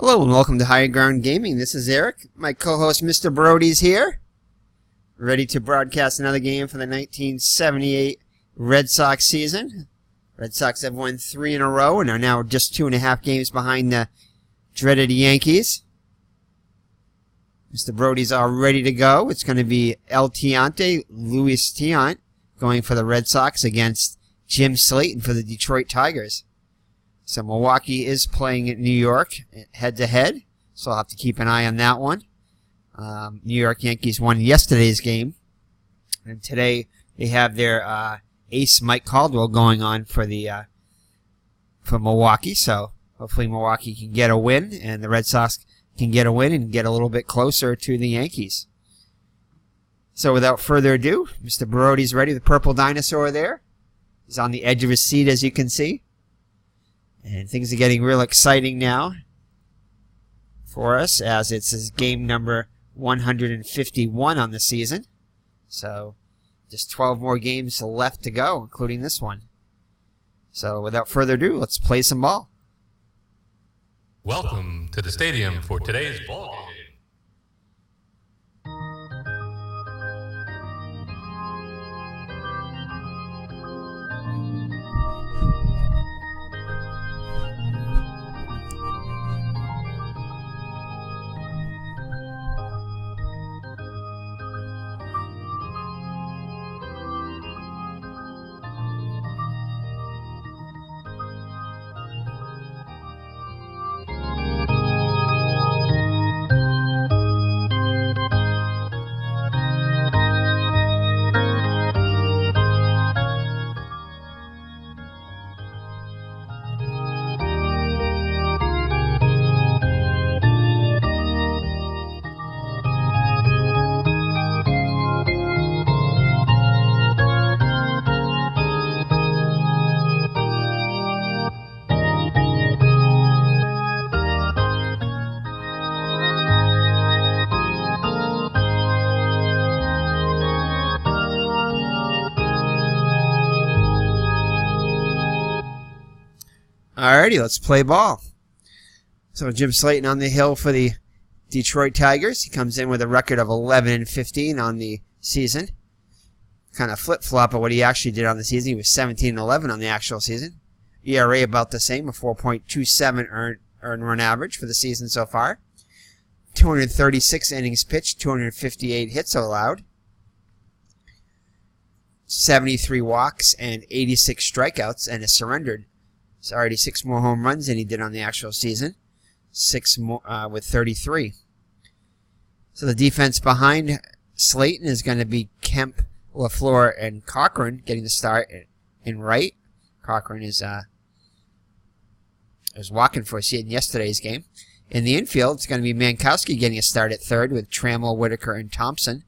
Hello and welcome to Higher Ground Gaming. This is Eric. My co-host Mr. Brody's here, ready to broadcast another game for the 1978 Red Sox season. Red Sox have won 3 in a row and are now just 2.5 games behind the dreaded Yankees. Mr. Brody's all ready to go. It's going to be Luis Tiant, going for the Red Sox against Jim Slaton for the Detroit Tigers. So Milwaukee is playing at New York head-to-head, so I'll have to keep an eye on that one. New York Yankees won yesterday's game, and today they have their ace Mike Caldwell going on for Milwaukee. So hopefully Milwaukee can get a win, and the Red Sox can get a win and get a little bit closer to the Yankees. So without further ado, Mr. Brody's ready. The purple dinosaur there. He's on the edge of his seat, as you can see. And things are getting real exciting now for us, as it's his game number 151 on the season. So just 12 more games left to go, including this one. So without further ado, let's play some ball. Welcome to the stadium for today's ball game. Alrighty, let's play ball. So Jim Slaton on the hill for the Detroit Tigers. He comes in with a record of 11-15 on the season. Kind of flip-flop of what he actually did on the season. He was 17-11 on the actual season. ERA about the same, a 4.27 earned run average for the season so far. 236 innings pitched, 258 hits allowed. 73 walks and 86 strikeouts, and has surrendered. It's already 6 more home runs than he did on the actual season. 6 more with 33. So the defense behind Slaton is going to be Kemp, LaFleur, and Cochran getting the start in right. Cochran is walking for us in yesterday's game. In the infield, it's going to be Mankowski getting a start at third with Trammell, Whitaker, and Thompson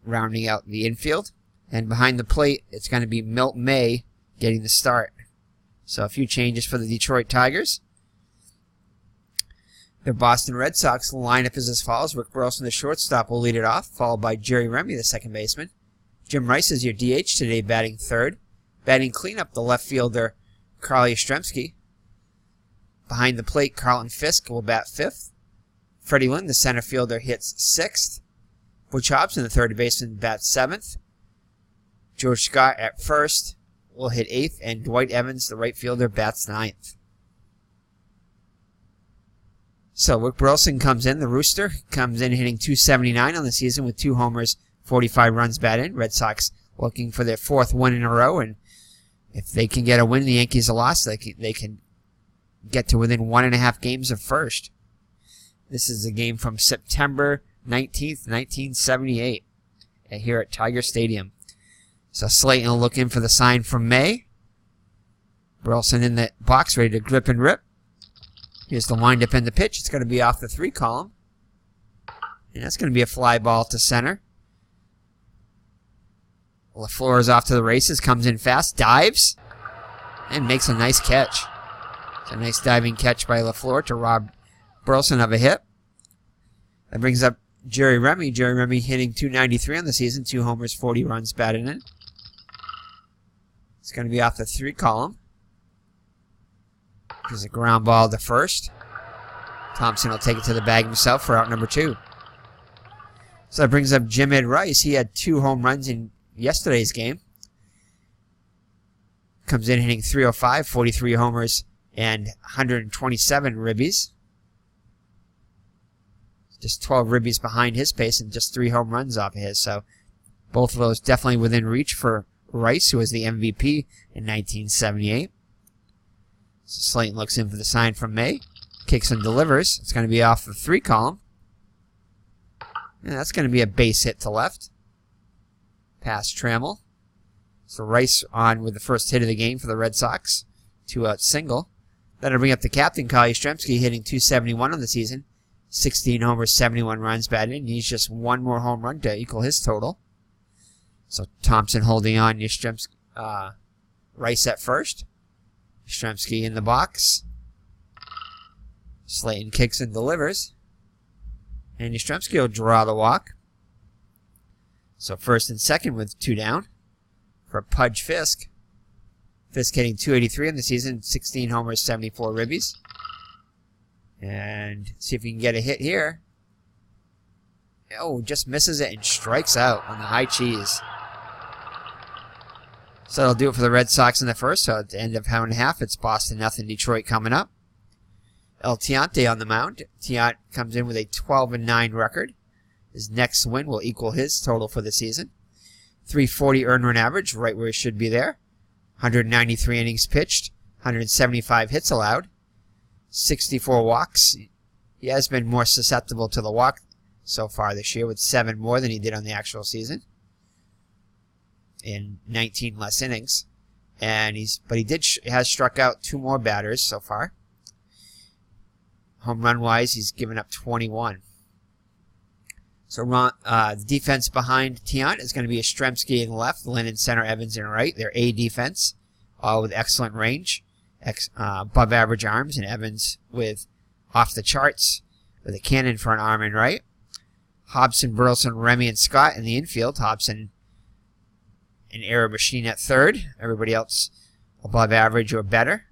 rounding out the infield. And behind the plate, it's going to be Milt May getting the start. So a few changes for the Detroit Tigers. The Boston Red Sox lineup is as follows. Rick Burleson, the shortstop, will lead it off, followed by Jerry Remy, the second baseman. Jim Rice is your DH today, batting third. Batting cleanup, the left fielder, Carl Yastrzemski. Behind the plate, Carlton Fisk will bat fifth. Freddie Lynn, the center fielder, hits sixth. Butch Hobson, the third baseman, bats seventh. George Scott at first will hit 8th, and Dwight Evans, the right fielder, bats 9th. So Rick Burleson comes in, the Rooster, comes in hitting .279 on the season with 2 homers, 45 runs batted in. Red Sox looking for their 4th win in a row, and if they can get a win, the Yankees a loss, they can get to within 1.5 games of first. This is a game from September 19th, 1978, here at Tiger Stadium. So Slaton will look in for the sign from May. Burleson in the box, ready to grip and rip. Here's the windup and the pitch. It's going to be off the 3 column. And that's going to be a fly ball to center. LaFleur is off to the races, comes in fast, dives, and makes a nice catch. It's a nice diving catch by LaFleur to rob Burleson of a hit. That brings up Jerry Remy. Jerry Remy hitting .293 on the season, 2 homers, 40 runs batted in. It's going to be off the 3 column. There's a ground ball to first. Thompson will take it to the bag himself for out number 2. So that brings up Jim Ed Rice. He had 2 home runs in yesterday's game. Comes in hitting .305, 43 homers, and 127 ribbies. Just 12 ribbies behind his pace and just 3 home runs off of his. So both of those definitely within reach for Rice, who was the MVP in 1978. So Slaton looks in for the sign from May. Kicks and delivers. It's going to be off the 3 column. And that's going to be a base hit to left. Past Trammell. So Rice on with the first hit of the game for the Red Sox. 2-out single. That'll bring up the captain, Kyle Yastrzemski, hitting .271 on the season. 16 homers, 71 runs batted in. He needs just 1 more home run to equal his total. So Thompson holding on. Yastrzemski, Rice at first. Yastrzemski in the box. Slaton kicks and delivers. And Yastrzemski will draw the walk. So first and second with 2 down for Pudge Fisk. Fisk hitting .283 in the season, 16 homers, 74 ribbies. And see if he can get a hit here. Oh, just misses it and strikes out on the high cheese. So that'll do it for the Red Sox in the first. So at the end of 1/2, it's Boston 0, Detroit coming up. Tiant on the mound. Tiant comes in with a 12-9 record. His next win will equal his total for the season. .340 earned run average, right where he should be there. 193 innings pitched. 175 hits allowed. 64 walks. He has been more susceptible to the walk so far this year, with 7 more than he did on the actual season in 19 less innings. And he has struck out 2 more batters so far. Home run wise, he's given up 21. So the defense behind Tiant is going to be Yastrzemski in left, Lynn in center, Evans in right. They're A defense, all with excellent range, above average arms, and Evans with off the charts with a cannon for an arm in right. Hobson, Burleson, Remy, and Scott in the infield. Hobson an error machine at third. Everybody else above average or better.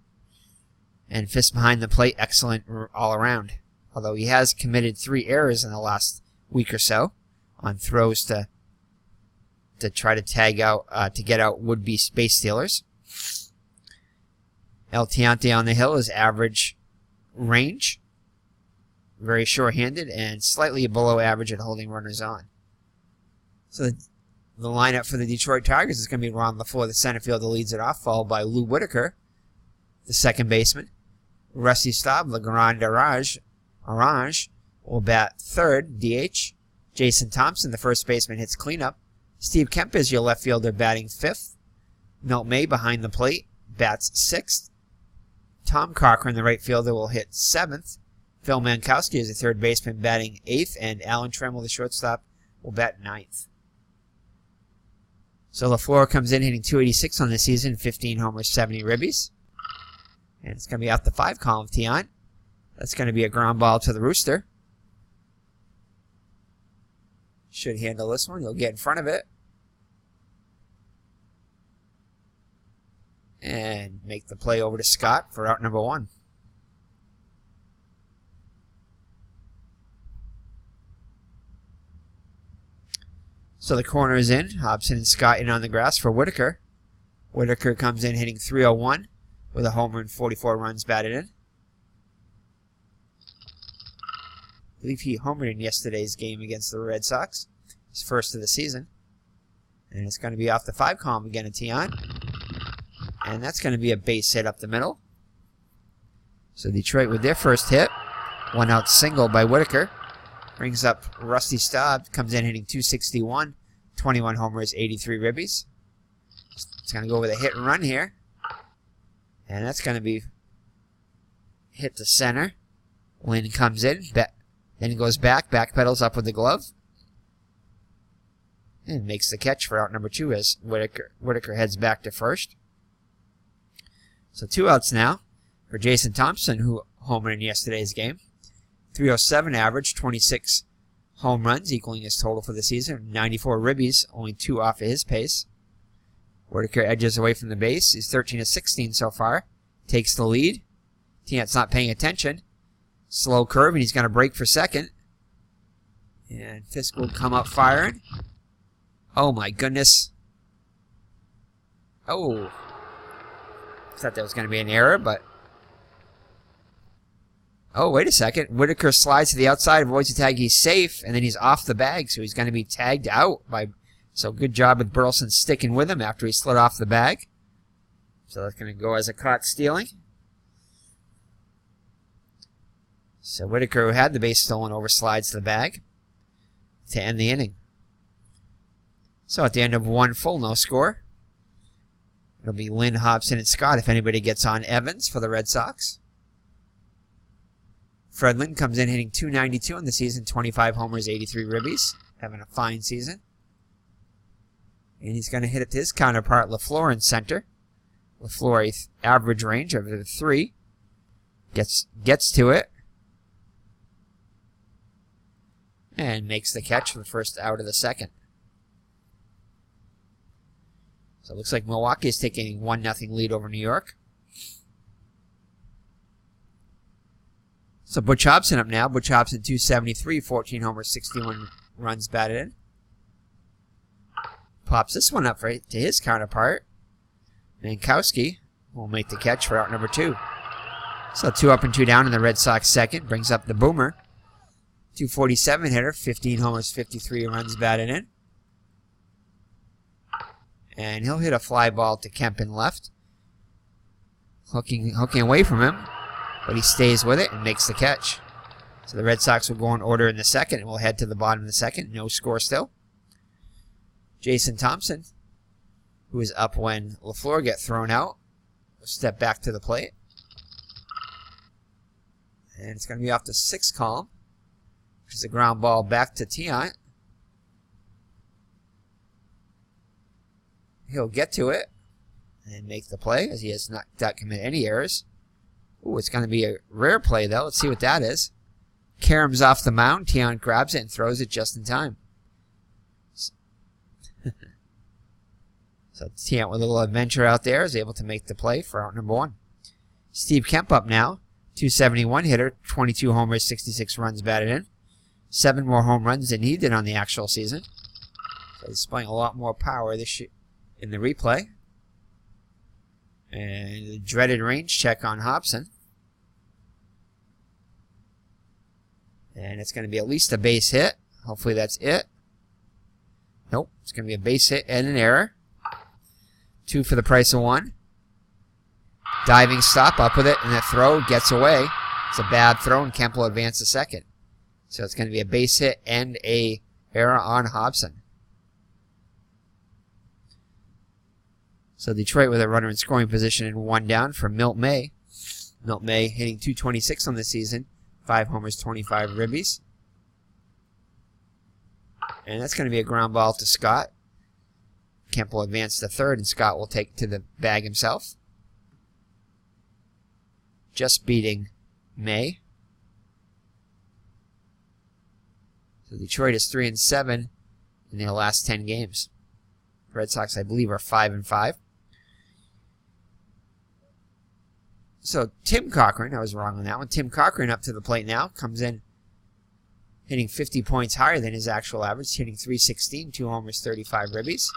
And Fisk behind the plate, excellent all around. Although he has committed 3 errors in the last week or so on throws to try to tag out, to get out would-be base stealers. Tiant on the hill is average range. Very sure-handed and slightly below average at holding runners on. So the lineup for the Detroit Tigers is going to be Ron LaFleur, the center fielder, leads it off, followed by Lou Whitaker, the second baseman. Rusty Staub, Legrand Orange will bat third, DH. Jason Thompson, the first baseman, hits cleanup. Steve Kemp is your left fielder, batting 5th. Milt May behind the plate, bats 6th. Tom Cochran, the right fielder, will hit 7th. Phil Mankowski is the third baseman, batting 8th. And Alan Trammell, the shortstop, will bat 9th. So LaFleur comes in hitting .286 on the season, 15 homers, 70 ribbies. And it's going to be out the 5 column, Tiant. That's going to be a ground ball to the Rooster. Should handle this one. He'll get in front of it. And make the play over to Scott for out number 1. So the corner is in. Hobson and Scott in on the grass for Whitaker. Whitaker comes in hitting .301 with a homer and 44 runs batted in. I believe he homered in yesterday's game against the Red Sox. His first of the season. And it's going to be off the 5 column again at Tiant. And that's going to be a base hit up the middle. So Detroit with their first hit. 1-out single by Whitaker. Brings up Rusty Staub. Comes in hitting .261. 21 homers, 83 ribbies. It's going to go with a hit and run here. And that's going to be hit to center. Lynn comes in. Then he goes back. Backpedals up with the glove. And makes the catch for out number 2 as Whitaker heads back to first. So 2 outs now for Jason Thompson, who homered in yesterday's game. .307 average, 26 home runs, equaling his total for the season. 94 ribbies, only 2 off of his pace. Whitaker edges away from the base. He's 13 of 16 so far. Takes the lead. Tiant's not paying attention. Slow curve, and he's going to break for second. And Fisk will come up firing. Oh, my goodness. Oh. Thought that was going to be an error, but... Oh, wait a second. Whitaker slides to the outside, avoids the tag. He's safe, and then he's off the bag, so he's going to be tagged out by... So good job with Burleson sticking with him after he slid off the bag. So that's going to go as a caught stealing. So Whitaker, who had the base stolen, overslides the bag to end the inning. So at the end of 1 full, no score. It'll be Lynn, Hobson, and Scott if anybody gets on Evans for the Red Sox. Fredlin comes in hitting .292 in the season, 25 homers, 83 ribbies. Having a fine season. And he's going to hit it to his counterpart, LaFleur, in center. LaFleur, average range of 3. Gets to it. And makes the catch for the first out of the second. So it looks like Milwaukee is taking 1-0 lead over New York. So Butch Hobson up now. Butch Hobson, .273, 14 homers, 61 runs batted in. Pops this one up to his counterpart. Mankowski will make the catch for out number 2. So 2 up and 2 down in the Red Sox second. Brings up the Boomer. .247 hitter, 15 homers, 53 runs batted in. And he'll hit a fly ball to Kemp in left. Hooking away from him. But he stays with it and makes the catch. So the Red Sox will go in order in the second, and we'll head to the bottom of the second. No score still. Jason Thompson, who is up when LaFleur gets thrown out, will step back to the plate. And it's going to be off the 6th column, which is a ground ball back to Tiant. He'll get to it and make the play, as he has not committed any errors. Ooh, it's going to be a rare play, though. Let's see what that is. Karam's off the mound. Tiant grabs it and throws it just in time. So Tiant, with a little adventure out there, is able to make the play for out number 1. Steve Kemp up now. .271 hitter, 22 homers, 66 runs batted in. 7 more home runs than he did on the actual season. So he's displaying a lot more power this year in the replay. And the dreaded range check on Hobson. And it's going to be at least a base hit. Hopefully that's it. Nope. It's going to be a base hit and an error. 2 for the price of 1. Diving stop, up with it, and the throw gets away. It's a bad throw, and Kemp will advance to second. So it's going to be a base hit and a error on Hobson. So Detroit with a runner in scoring position and 1 down for Milt May. Milt May hitting .226 on the season. 5 homers, 25 ribbies. And that's going to be a ground ball to Scott. Kemp will advance to third, and Scott will take to the bag himself. Just beating May. So Detroit is 3-7 in their last 10 games. Red Sox, I believe, are 5-5. So Tim Cochran, I was wrong on that one. Tim Cochran up to the plate now. Comes in hitting 50 points higher than his actual average. Hitting .316, 2 homers, 35 ribbies.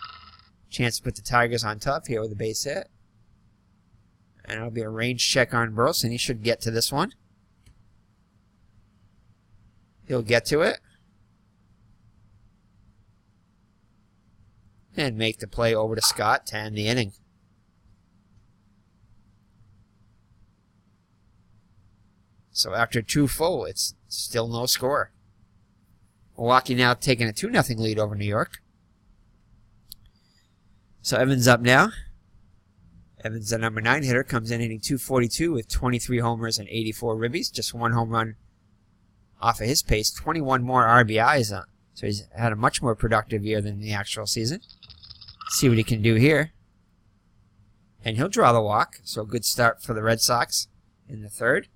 Chance to put the Tigers on top here with a base hit. And it'll be a range check on Burleson. He should get to this one. He'll get to it. And make the play over to Scott to end the inning. So after 2 full, it's still no score. Milwaukee now taking a 2-0 lead over New York. So Evans up now. Evans, the number 9 hitter, comes in hitting .242 with 23 homers and 84 ribbies. Just 1 home run off of his pace. 21 more RBIs. So he's had a much more productive year than the actual season. See what he can do here. And he'll draw the walk. So a good start for the Red Sox in the third.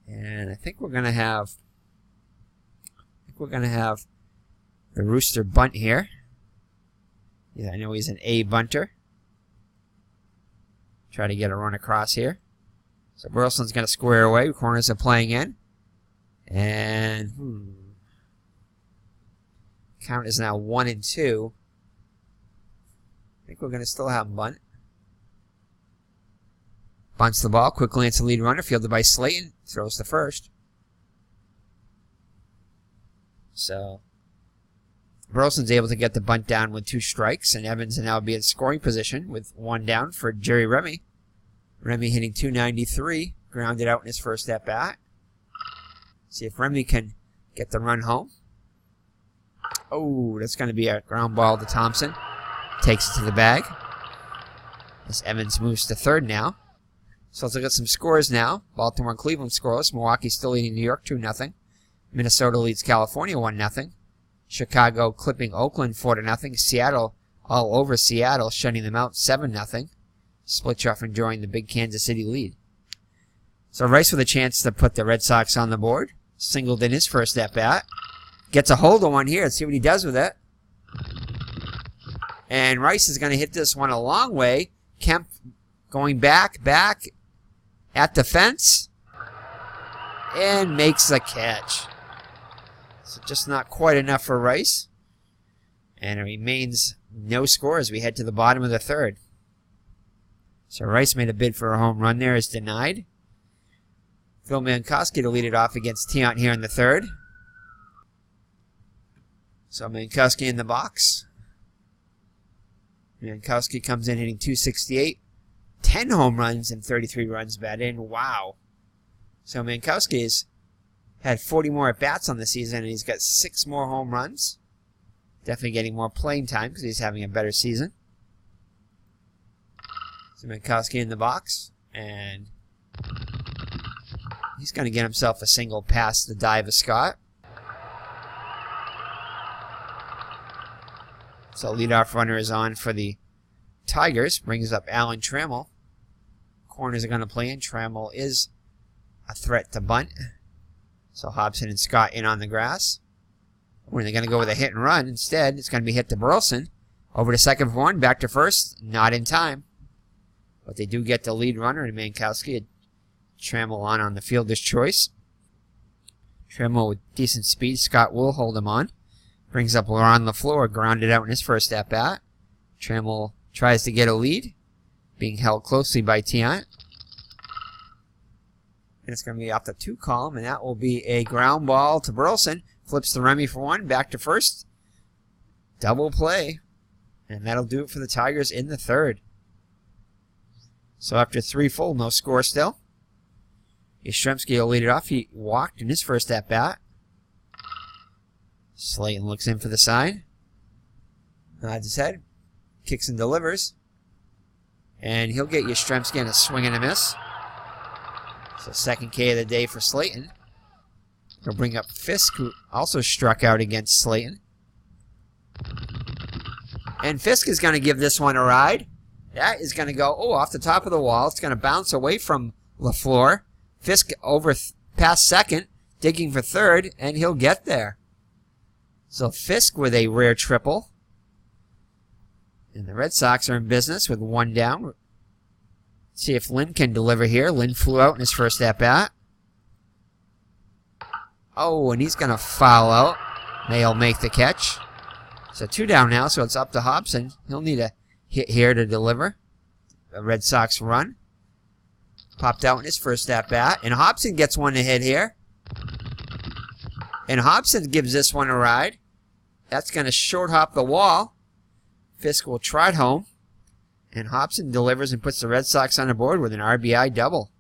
And I think we're going to have the Rooster bunt here. Yeah, I know he's an A bunter. Try to get a run across here. So Burleson's going to square away. Corners are playing in. And count is now 1-2. I think we're going to still have bunt. Bunts the ball. Quick glance to lead runner. Fielded by Slaton. Throws to first. So Burleson's able to get the bunt down with 2 strikes. And Evans will now be in scoring position with 1 down for Jerry Remy. Remy hitting .293. Grounded out in his first at bat. See if Remy can get the run home. Oh, that's going to be a ground ball to Thompson. Takes it to the bag. As Evans moves to third now. So let's look at some scores now. Baltimore and Cleveland scoreless. Milwaukee still leading New York 2-0. Minnesota leads California 1-0. Chicago clipping Oakland 4-0. Seattle all over Seattle, shutting them out 7-0. Splitchoff enjoying the big Kansas City lead. So Rice with a chance to put the Red Sox on the board. Singled in his first at-bat. Gets a hold of one here. Let's see what he does with it. And Rice is going to hit this one a long way. Kemp going back at the fence. And makes the catch. So just not quite enough for Rice. And it remains no score as we head to the bottom of the third. So Rice made a bid for a home run there. Is denied. Phil Mankowski to lead it off against Tiant here in the third. So Mankowski in the box. Mankowski comes in hitting .268. 10 home runs and 33 runs batted in. Wow. So Mankowski's had 40 more at-bats on the season, and he's got 6 more home runs. Definitely getting more playing time because he's having a better season. So Mankowski in the box, and he's going to get himself a single past the dive of Scott. So leadoff runner is on for the Tigers. Brings up Alan Trammell. Corners are going to play in. Trammell is a threat to bunt. So Hobson and Scott in on the grass. When they're going to go with a hit and run instead, it's going to be hit to Burleson. Over to second for 1, back to first. Not in time. But they do get the lead runner in Mankowski. Trammell on the fielder's choice. Trammell with decent speed. Scott will hold him on. Brings up Laurent LaFleur, grounded out in his first at-bat. Trammell tries to get a lead. Being held closely by Tiant. And it's going to be off the 2 column, and that will be a ground ball to Burleson. Flips to Remy for 1, back to first. Double play. And that'll do it for the Tigers in the third. So after 3 full, no score still. Yastrzemski will lead it off. He walked in his first at-bat. Slaton looks in for the sign. Nods his head. Kicks and delivers. And he'll get Yastrzemski on a swing and a miss. So second K of the day for Slaton. He'll bring up Fisk, who also struck out against Slaton. And Fisk is going to give this one a ride. That is going to go, off the top of the wall. It's going to bounce away from LaFleur. Fisk over past second, digging for third, and he'll get there. So Fisk with a rare triple. And the Red Sox are in business with 1 down. Let's see if Lynn can deliver here. Lynn flew out in his first at-bat. Oh, and he's going to foul out. They'll make the catch. So 2 down now, so it's up to Hobson. He'll need a hit here to deliver. A Red Sox run. Popped out in his first at-bat. And Hobson gets one to hit here. And Hobson gives this one a ride. That's going to short hop the wall. Fisk will trot home. And Hobson delivers and puts the Red Sox on the board with an RBI double.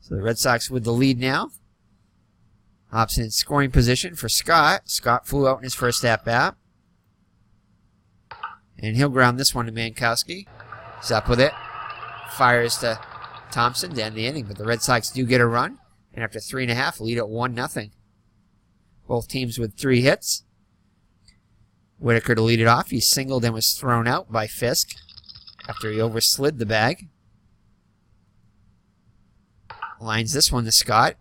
So the Red Sox with the lead now. Hobson in scoring position for Scott. Scott flew out in his first at-bat. And he'll ground this one to Mankowski. He's up with it. Fires to Thompson to end the inning. But the Red Sox do get a run. And after 3.5, lead at 1-0. Both teams with 3 hits. Whitaker to lead it off. He singled and was thrown out by Fisk after he overslid the bag. Lines this one to Scott.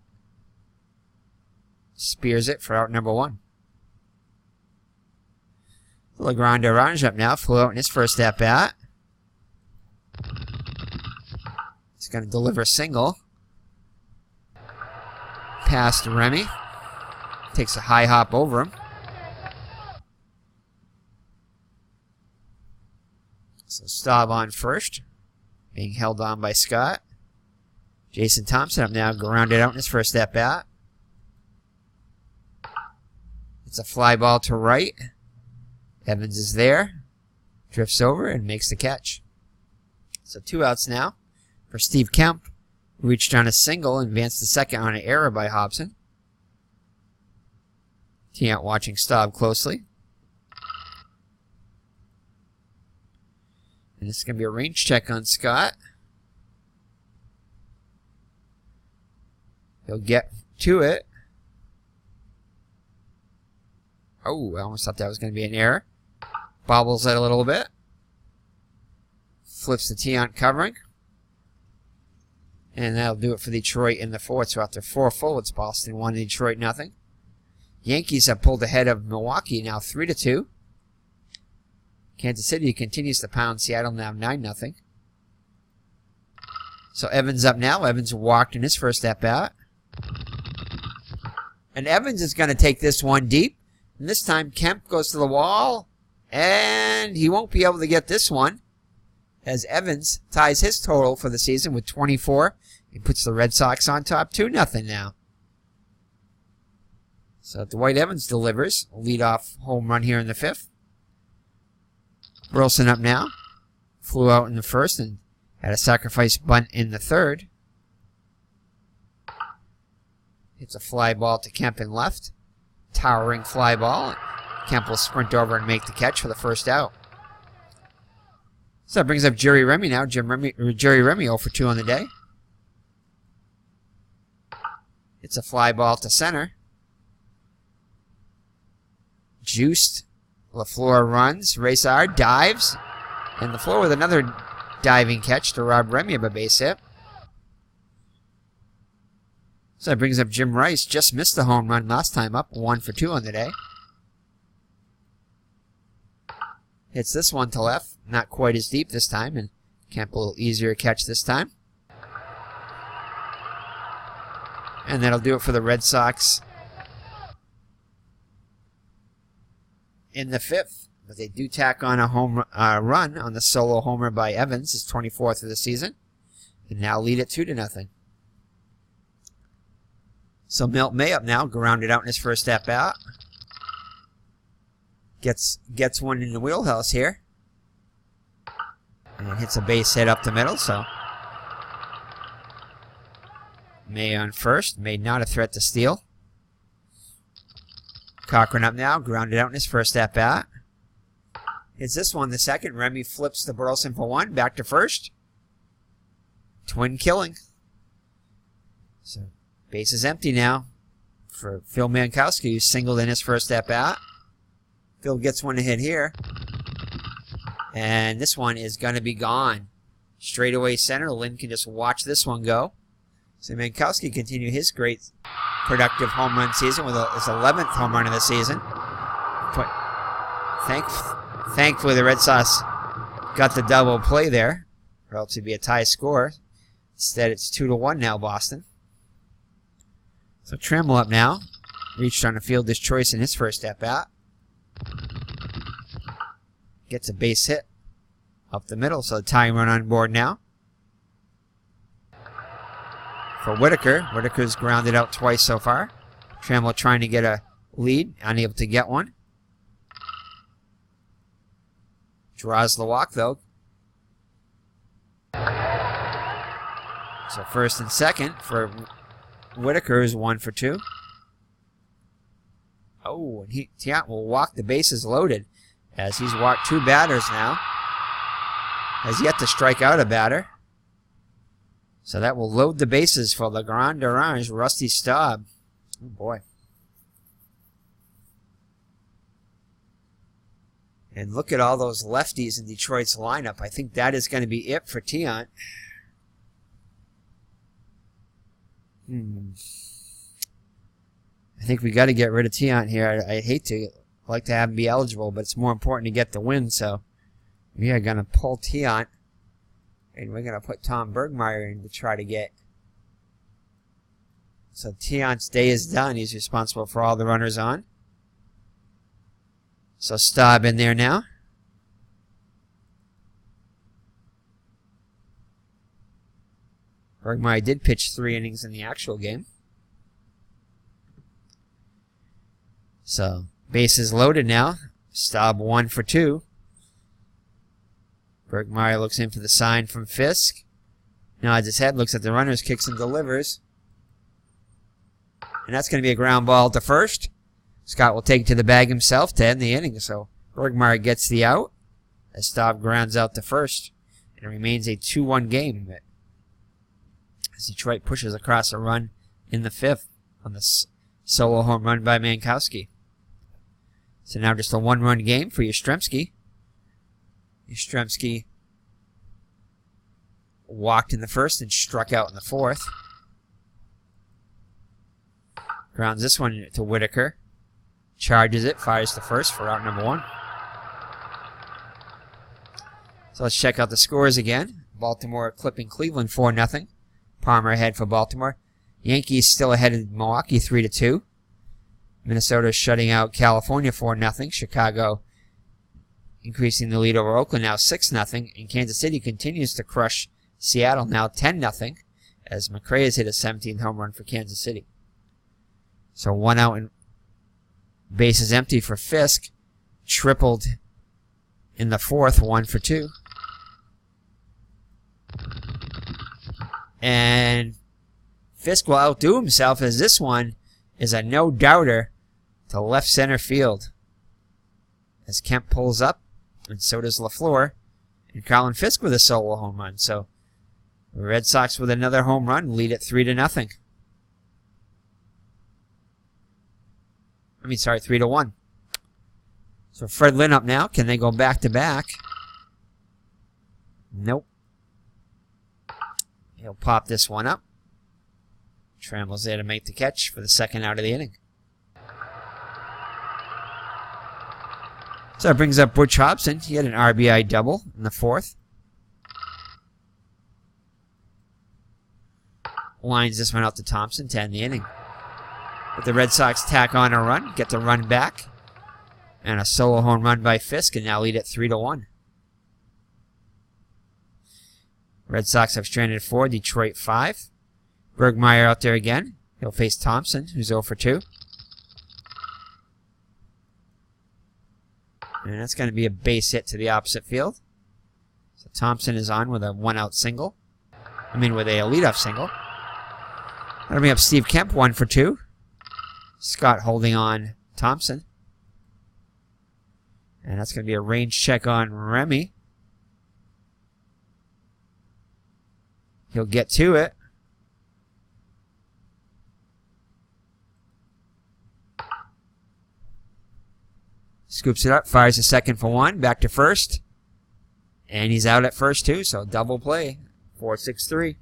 Spears it for out number 1. Legrand Orange up now. Flew out in his first at-bat. going to deliver a single. Past Remy. Takes a high hop over him. So Staub on first. Being held on by Scott. Jason Thompson up now, grounded out in his first at bat. It's a fly ball to right. Evans is there. Drifts over and makes the catch. So 2 outs now for Steve Kemp. Reached on a single and advanced to second on an error by Hobson. Tiant watching Staub closely. And this is going to be a range check on Scott. He'll get to it. Oh, I almost thought that was going to be an error. Bobbles it a little bit. Flips the Tiant covering. And that'll do it for Detroit in the fourth. So after 4 full, it's Boston 1, Detroit nothing. Yankees have pulled ahead of Milwaukee now 3-2. Kansas City continues to pound Seattle now 9-0. So Evans up now. Evans walked in his first at-bat. And Evans is going to take this one deep. And this time Kemp goes to the wall. And he won't be able to get this one, as ties his total for the season with 24. He puts the Red Sox on top 2-0 now. So Dwight Evans delivers a leadoff home run here in the 5th. Burleson up now. Flew out in the 1st and had a sacrifice bunt in the 3rd. Hits a fly ball to Kemp in left. Towering fly ball. Kemp will sprint over and make the catch for the first out. So that brings up Jerry Remy now. Jerry Remy 0 for 2 on the day. It's a fly ball to center. Juiced. LaFleur runs. Raysard dives. And LaFleur with another diving catch to rob Remy of a base hit. So that brings up Jim Rice. Just missed the home run last time up. 1 for 2 on the day. Hits this one to left. Not quite as deep this time. And Kemp a little easier catch this time. And that'll do it for the Red Sox in the 5th. But they do tack on a home run on the solo homer by Evans, his 24th of the season. And now lead it 2-0. So Milt May up now, grounded out in his first at-bat. Gets one in the wheelhouse here. And hits a base hit up the middle, so May on first. May not a threat to steal. Cochran up now, grounded out in his first at-bat. Hits this one the second. Remy flips to Burleson for 1. Back to first. Twin killing. So base is empty now for Phil Mankowski, who singled in his first at-bat. Phil gets one to hit here. And this one is going to be gone. Straightaway center. Lynn can just watch this one go. So Mankowski continue his great productive home run season with his 11th home run of the season. Thankfully, the Red Sox got the double play there, or else it'd be a tie score. Instead, it's 2-1 now, Boston. So Trammell up now. Reached on a fielder's choice in his first at-bat. Gets a base hit up the middle, so the tying run on board now. For Whitaker. Whitaker's grounded out twice so far. Trammell trying to get a lead, unable to get one. Draws the walk, though. So first and second for Whitaker is 1 for 2. Oh, and Tiant will walk the bases loaded as he's walked 2 batters now. Has yet to strike out a batter. So that will load the bases for the Grand Orange, Rusty Staub. Oh, boy. And look at all those lefties in Detroit's lineup. I think that is going to be it for Tiant. I think we got to get rid of Tiant here. I hate to like to have him be eligible, but it's more important to get the win. So we are going to pull Tiant And we're going to put Tom Bergmeyer in to try to get. So Tiant's day is done. He's responsible for all the runners on. So Staub in there now. Bergmeyer did pitch 3 innings in the actual game. So bases loaded now. Staub 1 for 2. Bergmeyer looks in for the sign from Fisk. Nods his head, looks at the runners, kicks and delivers. And that's going to be a ground ball to first. Scott will take it to the bag himself to end the inning. So Bergmeyer gets the out as Staub grounds out to first. And it remains a 2-1 game as Detroit pushes across a run in the 5th on the solo home run by Mankowski. So now just a 1-run game for Yastrzemski. Yastrzemski walked in the 1st and struck out in the 4th. Grounds this one to Whitaker. Charges it, fires to first for out number 1. So let's check out the scores again. Baltimore clipping Cleveland 4-0. Palmer ahead for Baltimore. Yankees still ahead of Milwaukee 3-2. Minnesota shutting out California 4-0. Chicago increasing the lead over Oakland now 6-0. And Kansas City continues to crush Seattle now 10-0 as McRae has hit a 17th home run for Kansas City. So 1 out and bases empty for Fisk. Tripled in the 4th, 1 for 2. And Fisk will outdo himself as this one is a no-doubter to left center field. As Kemp pulls up, and so does LaFleur. And Colin Fisk with a solo home run. So the Red Sox with another home run lead it 3-0. 3-1. So Fred Lynn up now. Can they go back-to-back? Nope. He'll pop this one up. Trammell's there to make the catch for the 2nd out of the inning. So that brings up Butch Hobson. He had an RBI double in the 4th. Lines this one out to Thompson to end the inning. But the Red Sox tack on a run, get the run back. And a solo home run by Fisk, and now lead it 3-1. Red Sox have stranded 4, Detroit 5. Bergmeyer out there again. He'll face Thompson, who's 0 for 2. And that's going to be a base hit to the opposite field. So Thompson is on with a 1-out single. With a leadoff single. That'll bring up Steve Kemp, 1 for 2. Scott holding on Thompson. And that's going to be a range check on Remy. He'll get to it. Scoops it up, fires a second for 1, back to first. And he's out at first too, so double play. 4-6-3.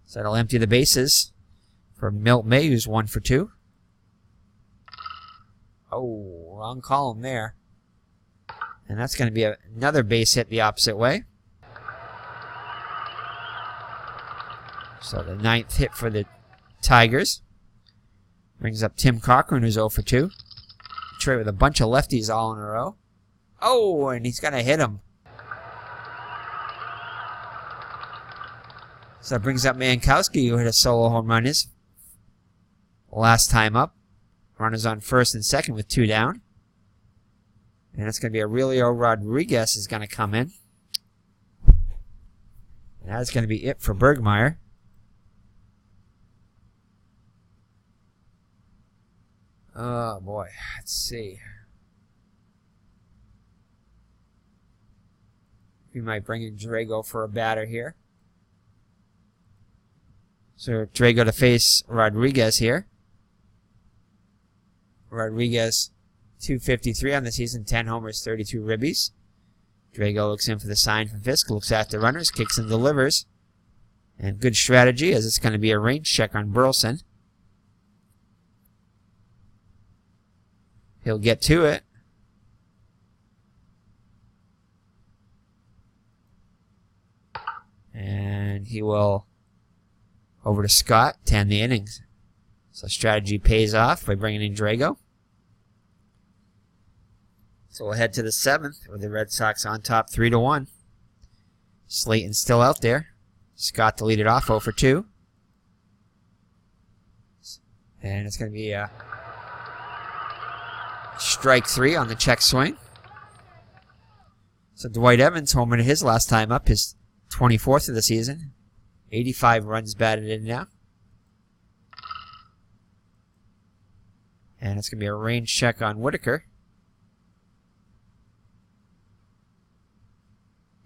So that'll empty the bases for Milt May, who's 1 for 2. Oh, wrong column there. And that's going to be another base hit the opposite way. So the 9th hit for the Tigers. Brings up Tim Cochran, who's 0 for 2. Detroit with a bunch of lefties all in a row. Oh, and he's going to hit him. So that brings up Mankowski, who hit a solo home run his last time up. Runners on first and second with 2 down. And it's going to be Aurelio Rodriguez is going to come in. And that's going to be it for Bergmeyer. Oh, boy. Let's see. We might bring in Drago for a batter here. So Drago to face Rodriguez here. Rodriguez, 253 on the season, 10 homers, 32 ribbies. Drago looks in for the sign from Fisk, looks at the runners, kicks and delivers. And good strategy, as it's going to be a range check on Burleson. He'll get to it. And he will over to Scott to end the innings. So strategy pays off by bringing in Drago. So we'll head to the 7th with the Red Sox on top 3-1. Slaton's still out there. Scott to lead it off 0 for 2. And it's going to be a strike 3 on the check swing. So Dwight Evans homered his last time up, his 24th of the season. 85 runs batted in now. And it's going to be a range check on Whitaker.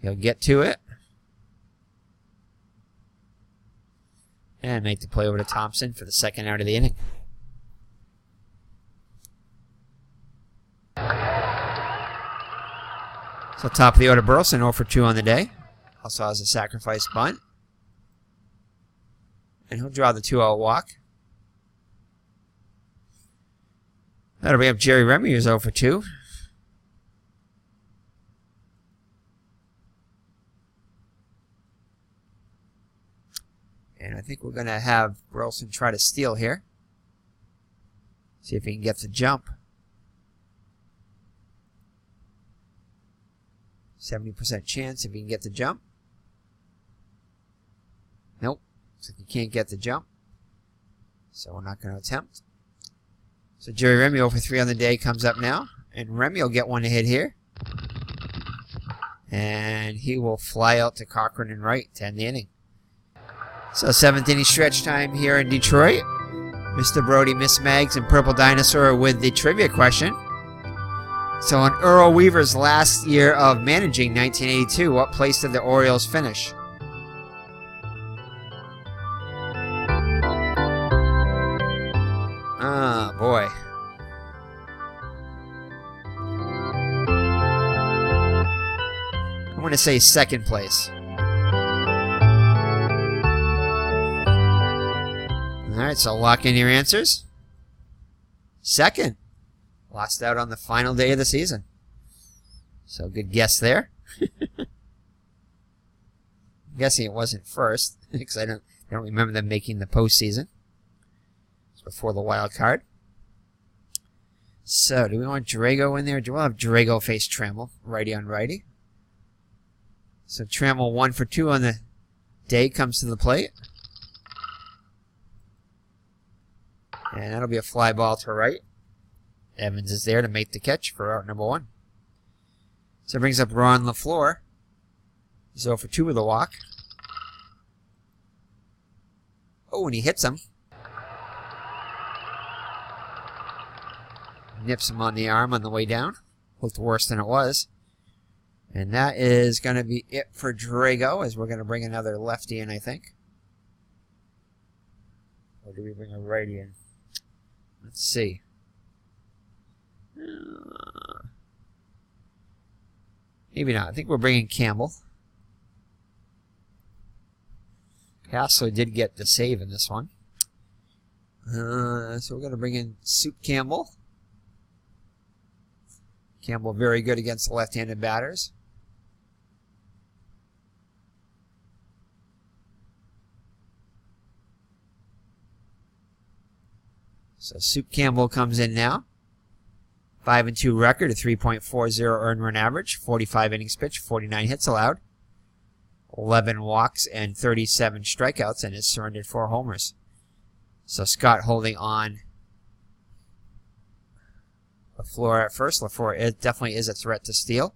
He'll get to it. And make the play over to Thompson for the second out of the inning. So top of the order, Burleson 0 for 2 on the day. Also has a sacrifice bunt. And he'll draw the 2-out walk. That'll bring up Jerry Remy, who's 0 for 2. And I think we're going to have Burleson try to steal here. See if he can get the jump. 70% chance if he can get the jump. Nope. Looks like he can't get the jump. So we're not going to attempt. So Jerry Remy 0 for 3 on the day comes up now. And Remy will get one to hit here. And he will fly out to Cochran and right to end the inning. So 7th inning stretch time here in Detroit. Mr. Brody, Miss Mags, and Purple Dinosaur with the trivia question. So on Earl Weaver's last year of managing, 1982, what place did the Orioles finish? Ah, boy. I'm going to say second place. Alright, so lock in your answers. Second. Lost out on the final day of the season. So good guess there. I'm guessing it wasn't first, because I don't remember them making the postseason. It's before the wild card. So, do we want Drago in there? Do we have Drago face Trammell, righty on righty? So Trammell 1 for 2 on the day comes to the plate. And that'll be a fly ball to right. Evans is there to make the catch for out number 1. So it brings up Ron LaFleur. He's 0 for 2 with a walk. Oh, and he hits him. Nips him on the arm on the way down. Looked worse than it was. And that is going to be it for Drago, as we're going to bring another lefty in, I think. Or do we bring a righty in? Let's see. Maybe not. I think we're bringing Campbell. Hassler did get the save in this one. So we're going to bring in Soup Campbell. Campbell very good against the left-handed batters. So Soup Campbell comes in now. 5-2 record, a 3.40 earned run average, 45 innings pitched, 49 hits allowed, 11 walks, and 37 strikeouts, and has surrendered 4 homers. So Scott holding on LaFleur at first. LaFleur definitely is a threat to steal.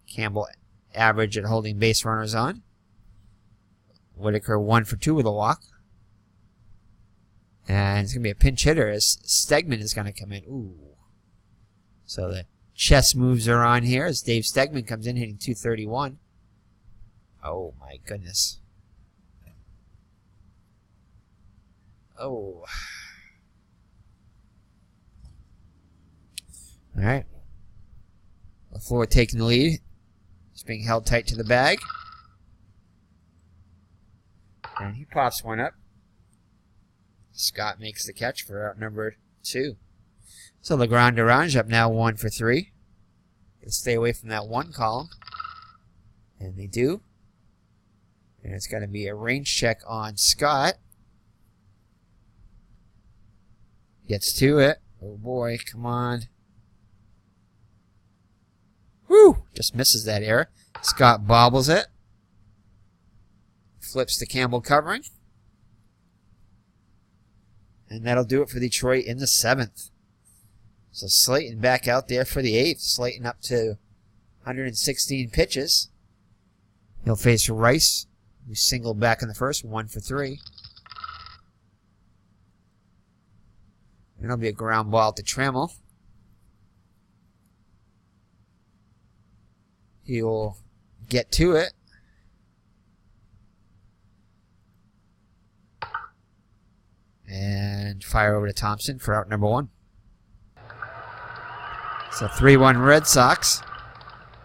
Campbell average at holding base runners on. Whitaker 1 for 2 with a walk. And it's going to be a pinch hitter as Stegman is going to come in. Ooh. So the chess moves are on here as Dave Stegman comes in hitting .231. Oh my goodness. Oh. Alright. LaFleur taking the lead. It's being held tight to the bag. And he pops one up. Scott makes the catch for out number 2. So Legrand Orange up now 1 for 3. Gonna stay away from that 1 column. And they do. And it's going to be a range check on Scott. Gets to it. Oh boy, come on. Woo! Just misses that error. Scott bobbles it. Flips to Campbell covering. And that'll do it for Detroit in the 7th. So Slaton back out there for the 8th. Slaton up to 116 pitches. He'll face Rice, who singled back in the first, 1 for 3. And it'll be a ground ball to Trammell. He'll get to it. And fire over to Thompson for out number 1. So 3-1 Red Sox.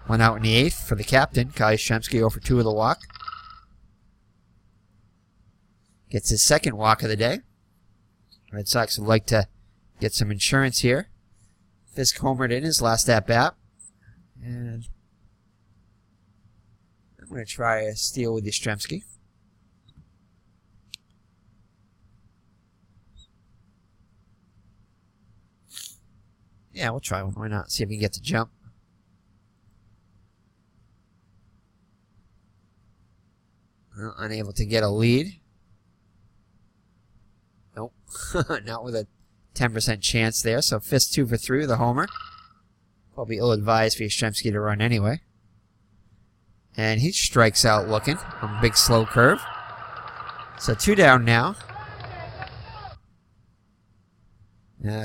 1 out in the 8th for the captain. Kyle Yastrzemski over 2 of the walk. Gets his 2nd walk of the day. Red Sox would like to get some insurance here. Fisk homered in his last at-bat. And I'm going to try a steal with Yastrzemski. Yeah, we'll try one. Why not? See if we can get the jump. Well, unable to get a lead. Nope. Not with a 10% chance there. So Fisk 2 for 3 with a homer. Probably ill-advised for Yastrzemski to run anyway. And he strikes out looking on a big slow curve. So 2 down now.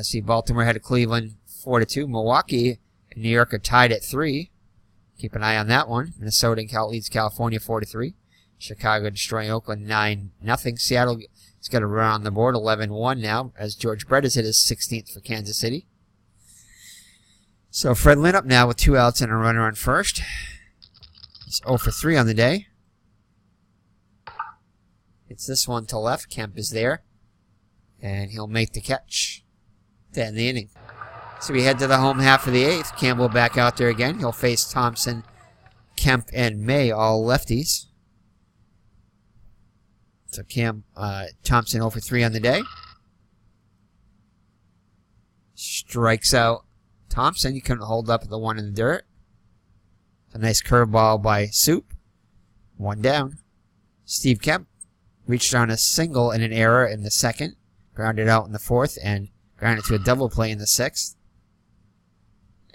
See, Baltimore head of Cleveland 4-2. Milwaukee and New York are tied at 3. Keep an eye on that one. Minnesota leads California 4-3. Chicago destroying Oakland 9-0. Seattle has got a run on the board 11-1 now as George Brett has hit his 16th for Kansas City. So Fred Lynn up now with 2 outs and a runner on first. He's 0 for 3 on the day. It's this one to left. Kemp is there. And he'll make the catch to end the inning. So we head to the home half of the 8th. Campbell back out there again. He'll face Thompson, Kemp, and May, all lefties. So Thompson 0 for 3 on the day. Strikes out Thompson. You couldn't hold up the one in the dirt. A nice curveball by Soup. 1 down. Steve Kemp reached on a single and an error in the 2nd. Grounded out in the 4th and grounded to a double play in the 6th.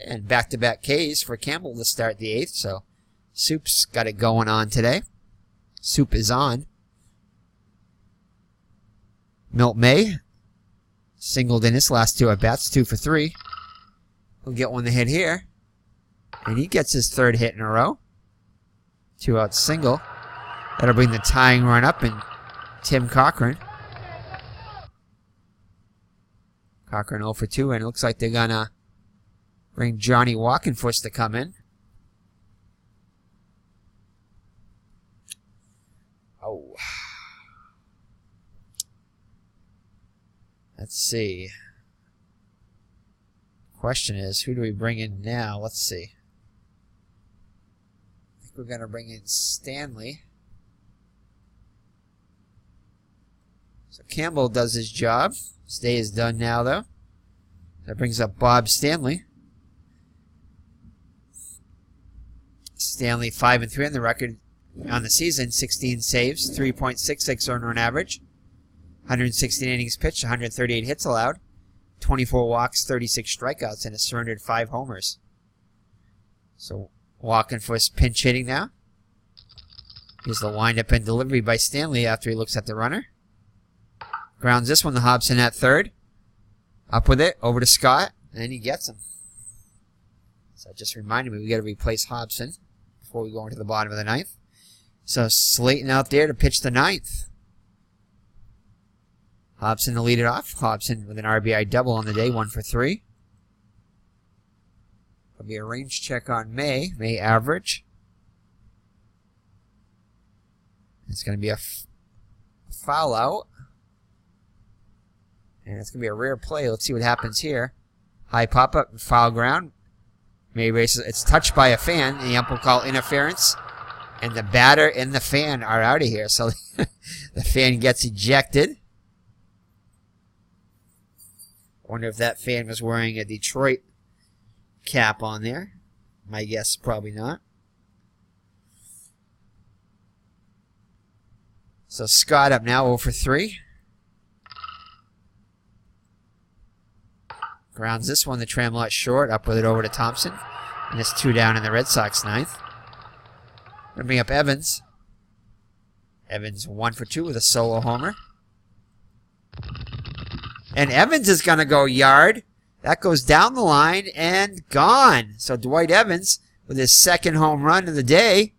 And back-to-back Ks for Campbell to start the 8th. So Soup's got it going on today. Soup is on. Milt May singled in his last 2 at-bats, 2 for 3. He'll get one to hit here. And he gets his 3rd hit in a row. 2-out single. That'll bring the tying run up and Tim Cochran. Cochran 0 for 2, and it looks like they're going to bring Johnny Walkenfuss to come in. Oh. Let's see. Question is, who do we bring in now? Let's see. I think we're going to bring in Stanley. So Campbell does his job. His day is done now, though. That brings up Bob Stanley. Stanley 5-3 on the record on the season. 16 saves, 3.66 earned run average. 116 innings pitched, 138 hits allowed. 24 walks, 36 strikeouts, and has surrendered 5 homers. So Walkenfuss pinch hitting now. Here's the windup and delivery by Stanley after he looks at the runner. Grounds this one to Hobson at 3rd. Up with it, over to Scott, and then he gets him. So that just reminded me we got to replace Hobson before we go into the bottom of the 9th. So Slaton out there to pitch the 9th. Hobson to lead it off. Hobson with an RBI double on the day, 1 for 3. There'll be a range check on May. May average. It's going to be a foul out. And it's going to be a rare play. Let's see what happens here. High pop-up, foul ground. May races. It's touched by a fan, and the ump will call interference. And the batter and the fan are out of here. So the fan gets ejected. Wonder if that fan was wearing a Detroit cap on there. My guess, probably not. So Scott up now 0 for 3. Grounds this one, the Tremlott short, up with it over to Thompson. And it's 2 down in the Red Sox ninth. Gonna bring up Evans. Evans 1 for 2 with a solo homer. And Evans is gonna go yard. That goes down the line and gone. So Dwight Evans with his second home run of the day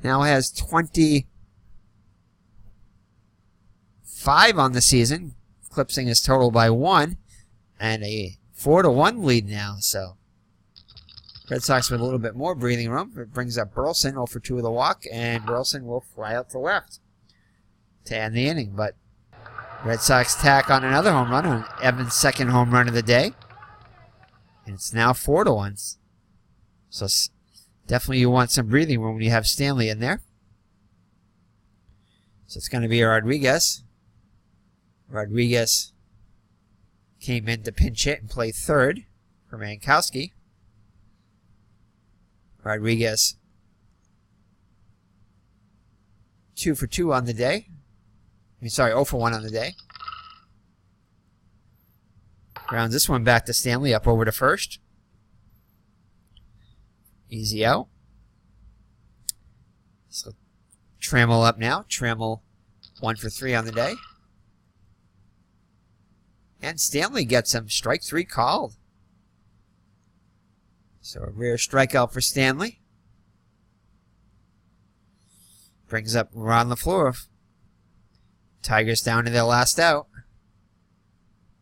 now has 25 on the season, eclipsing his total by 1, and a 4-1 lead now. So Red Sox with a little bit more breathing room. It brings up Burleson 0 for 2 with a walk, and Burleson will fly out to left to end the inning. But Red Sox tack on another home run on Evans' second home run of the day, and it's now 4-1. So definitely you want some breathing room when you have Stanley in there. So it's going to be Rodriguez. Rodriguez came in to pinch hit and play third for Mankowski. Rodriguez 2 for 2 on the day. 0 for 1 on the day. Grounds this one back to Stanley, up over to first. Easy out. So Trammell up now. Trammell 1 for 3 on the day. And Stanley gets him. Strike 3 called. So a rare strikeout for Stanley. Brings up Ron LaFleur. Tigers down to their last out.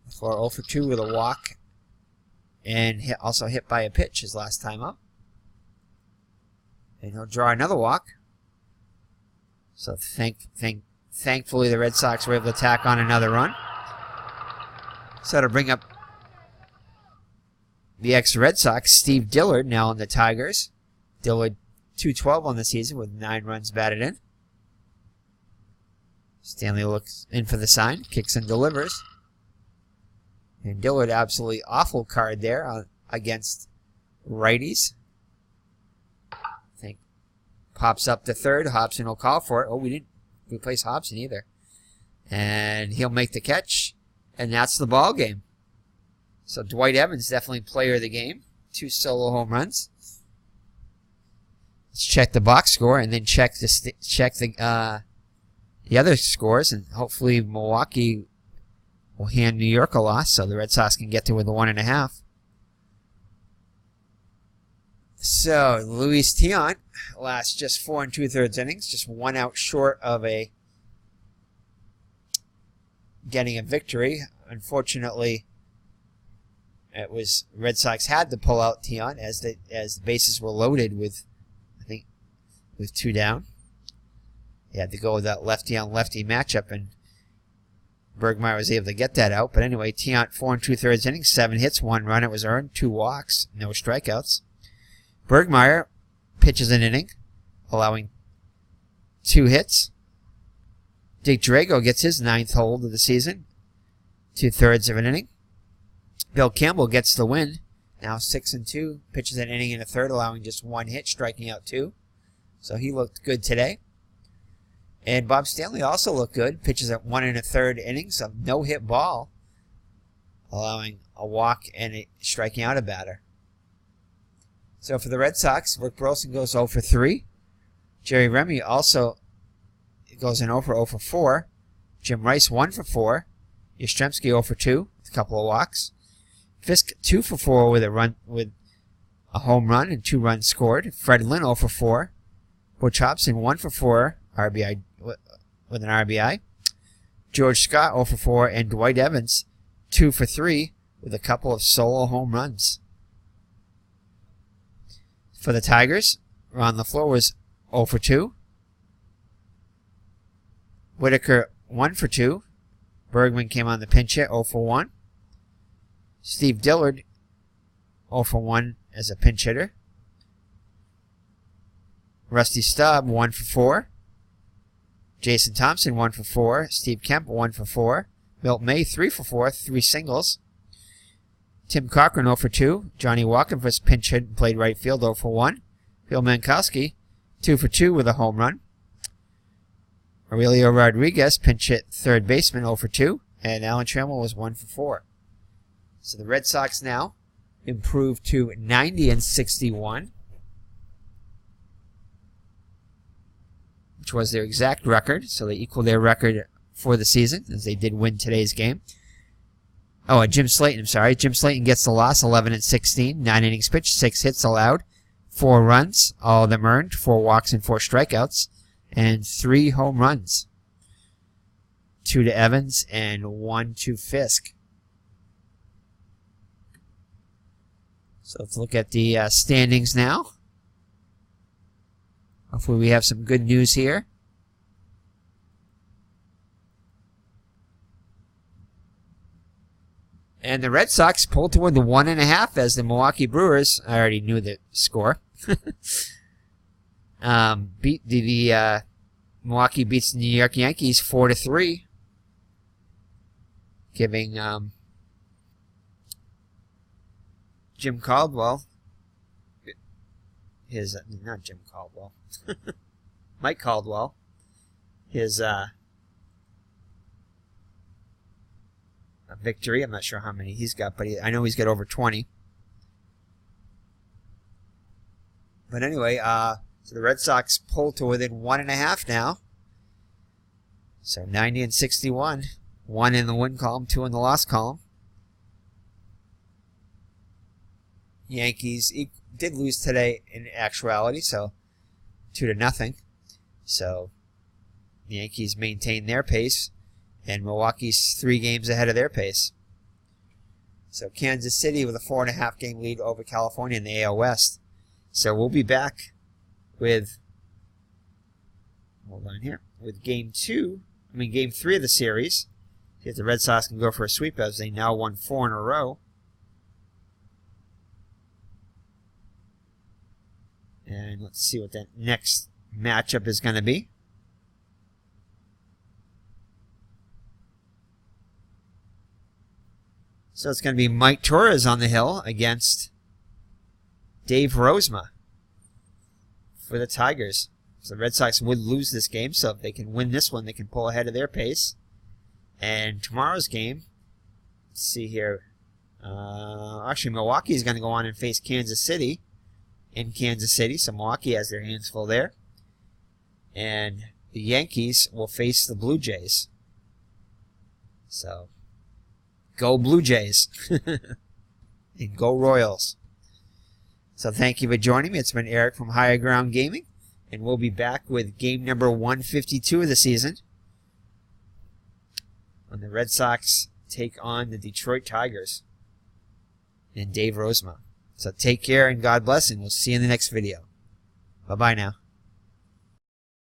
LaFleur 0 for 2 with a walk. And also hit by a pitch his last time up. And he'll draw another walk. So thankfully the Red Sox were able to tack on another run. So to bring up the ex-Red Sox, Steve Dillard, now on the Tigers. Dillard 212 on the season with 9 runs batted in. Stanley looks in for the sign, kicks and delivers. And Dillard, absolutely awful card there against righties. I think pops up to third. Hobson will call for it. Oh, we didn't replace Hobson either. And he'll make the catch. And that's the ball game. So Dwight Evans, definitely player of the game. 2 solo home runs. Let's check the box score and then check the other scores, and hopefully Milwaukee will hand New York a loss so the Red Sox can get to with a 1.5. So Luis Tiant lasts just 4 2/3 innings, just 1 out short of getting a victory. Unfortunately, it was Red Sox had to pull out Tiant as the bases were loaded with 2 down. He had to go with that lefty-on-lefty matchup, and Bergmeyer was able to get that out. But anyway, Tiant 4 2/3 innings, 7 hits, 1 run. It was earned, 2 walks, no strikeouts. Bergmeyer pitches an inning, allowing 2 hits. Dick Drago gets his 9th hold of the season, 2/3 of an inning. Bill Campbell gets the win, now 6-2, pitches an inning and a third, allowing just 1 hit, striking out 2. So he looked good today. And Bob Stanley also looked good, pitches at 1 1/3 innings of no-hit ball, allowing a walk and striking out a batter. So for the Red Sox, Rick Burleson goes 0 for 3. Jerry Remy also goes in 0 for 4. Jim Rice 1 for 4. Yastrzemski 0 for 2 with a couple of walks. Fisk 2 for 4 with a home run and 2 runs scored. Fred Lynn 0 for 4. Butch Hobson 1 for 4 RBI with an RBI. George Scott 0 for 4, and Dwight Evans 2 for 3 with a couple of solo home runs. For the Tigers, Ron LaFleur was 0 for 2. Whitaker 1 for 2. Bergman came on the pinch hit, 0 for 1. Steve Dillard 0 for 1 as a pinch hitter. Rusty Stubb, 1 for 4. Jason Thompson, 1 for 4. Steve Kemp, 1 for 4. Milt May, 3 for 4, 3 singles. Tim Cochran, 0 for 2. Johnny Walker was pinch hit and played right field, 0 for 1. Bill Mankowski, 2 for 2 with a home run. Aurelio Rodriguez, pinch hit third baseman, 0 for 2. And Alan Trammell was 1 for 4. So the Red Sox now improved to 90-61, which was their exact record. So they equaled their record for the season, as they did win today's game. Oh, Jim Slaton, I'm sorry. Jim Slaton gets the loss, 11-16, 9 innings pitched, 6 hits allowed, 4 runs, all of them earned, 4 walks and 4 strikeouts, and 3 home runs. 2 to Evans and 1 to Fisk. So let's look at the standings now. Hopefully we have some good news here. And the Red Sox pulled toward the 1.5 as the Milwaukee Brewers, I already knew the score, beat the Milwaukee beats the New York Yankees 4-3, giving Jim Caldwell his not Jim Caldwell, Mike Caldwell his a victory. I'm not sure how many he's got, but I know he's got over 20. But anyway, so the Red Sox pulled to within 1.5 now. So 90-61. 1 in the win column, 2 in the loss column. Yankees did lose today in actuality, so 2-0. So the Yankees maintain their pace, and Milwaukee's 3 games ahead of their pace. So Kansas City with a 4.5 game lead over California in the AL West. So we'll be back with, hold on here, with game 3 of the series. See if the Red Sox can go for a sweep, as they now won 4 in a row. And let's see what that next matchup is going to be. So it's going to be Mike Torres on the hill against Dave Rozema for the Tigers. So the Red Sox would lose this game, so if they can win this one, they can pull ahead of their pace. And tomorrow's game, let's see here. Actually, Milwaukee is going to go on and face Kansas City in Kansas City, so Milwaukee has their hands full there. And the Yankees will face the Blue Jays. So, go Blue Jays. And go Royals. So thank you for joining me. It's been Eric from Higher Ground Gaming. And we'll be back with game number 152 of the season, when the Red Sox take on the Detroit Tigers and Dave Rozema. So take care and God bless, and we'll see you in the next video. Bye-bye now.